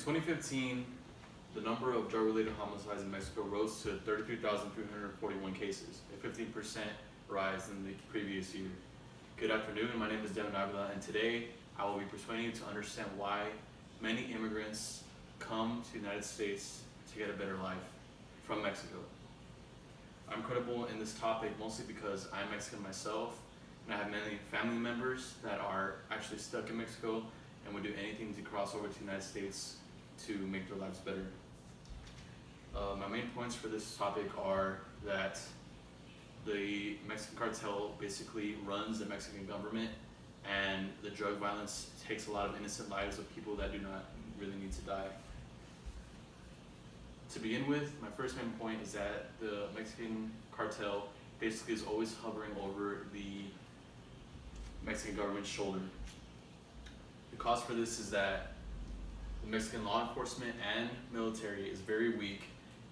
2015, the number of drug-related homicides in Mexico rose to 33,341 cases, a 15% rise in the previous year. Good afternoon, my name is Devin Avila, and today I will be persuading you to understand why many immigrants come to the United States to get a better life from Mexico. I'm credible in this topic mostly because I'm Mexican myself, and I have many family members that are actually stuck in Mexico and would do anything to cross over to the United States to make their lives better. My main points for this topic are that the Mexican cartel basically runs the Mexican government, and the drug violence takes a lot of innocent lives of people that do not really need to die. To begin with, my first main point is that the Mexican cartel basically is always hovering over the Mexican government's shoulder. The cause for this is that the Mexican law enforcement and military is very weak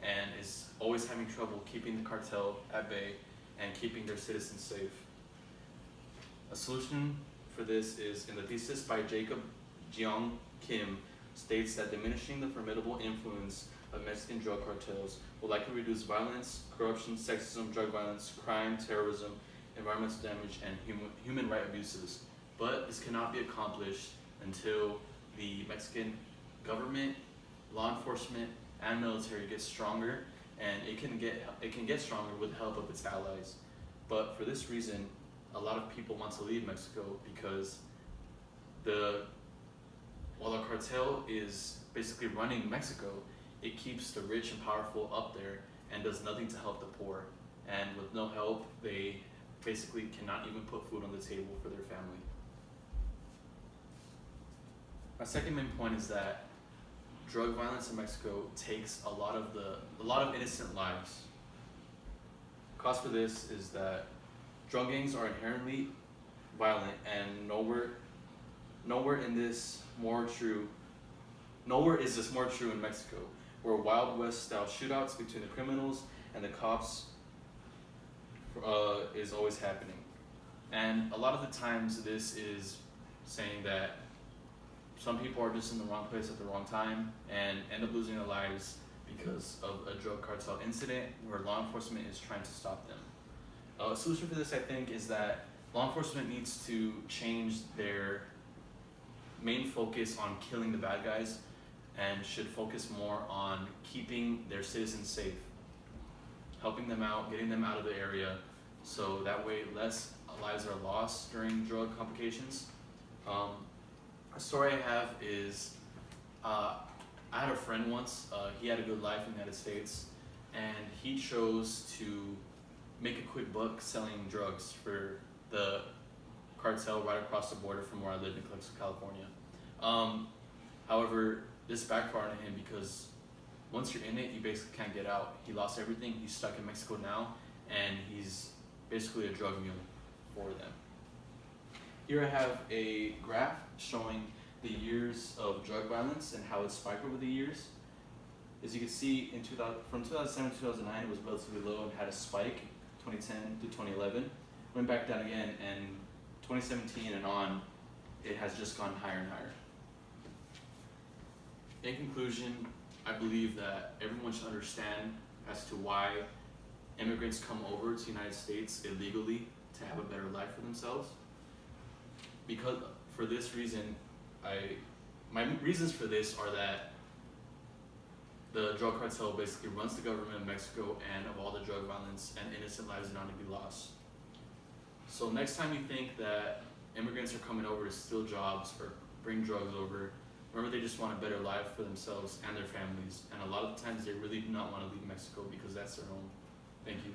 and is always having trouble keeping the cartel at bay and keeping their citizens safe. A solution for this is in the thesis by Jacob Jeong Kim states that diminishing the formidable influence of Mexican drug cartels will likely reduce violence, corruption, sexism, drug violence, crime, terrorism, environmental damage, and human rights abuses. But this cannot be accomplished until the Mexican government, law enforcement, and military gets stronger, and it can get stronger with the help of its allies. But for this reason, a lot of people want to leave Mexico because while the cartel is basically running Mexico, it keeps the rich and powerful up there and does nothing to help the poor. And with no help, they basically cannot even put food on the table for their family. My second main point is that drug violence in Mexico takes a lot of innocent lives. Cause for this is that drug gangs are inherently violent, and nowhere is this more true in Mexico, where Wild West style shootouts between the criminals and the cops is always happening. And a lot of the times this is saying that some people are just in the wrong place at the wrong time and end up losing their lives because of a drug cartel incident where law enforcement is trying to stop them. A solution for this, I think, is that law enforcement needs to change their main focus on killing the bad guys and should focus more on keeping their citizens safe, helping them out, getting them out of the area, so that way less lives are lost during drug complications. A story I have is I had a friend once, he had a good life in the United States, and he chose to make a quick buck selling drugs for the cartel right across the border from where I lived in Calexico, California. However, this backfired on him because once you're in it, you basically can't get out. He lost everything, he's stuck in Mexico now, and he's basically a drug mule for them. Here I have a graph showing the years of drug violence and how it spiked over the years. As you can see, from 2007 to 2009, it was relatively low and had a spike. 2010 to 2011, went back down again, and 2017 and on, it has just gone higher and higher. In conclusion, I believe that everyone should understand as to why immigrants come over to the United States illegally to have a better life for themselves. Because for this reason, my reasons for this are that the drug cartel basically runs the government of Mexico, and of all the drug violence and innocent lives are not to be lost. So next time you think that immigrants are coming over to steal jobs or bring drugs over, remember they just want a better life for themselves and their families. And a lot of the times they really do not want to leave Mexico because that's their home. Thank you.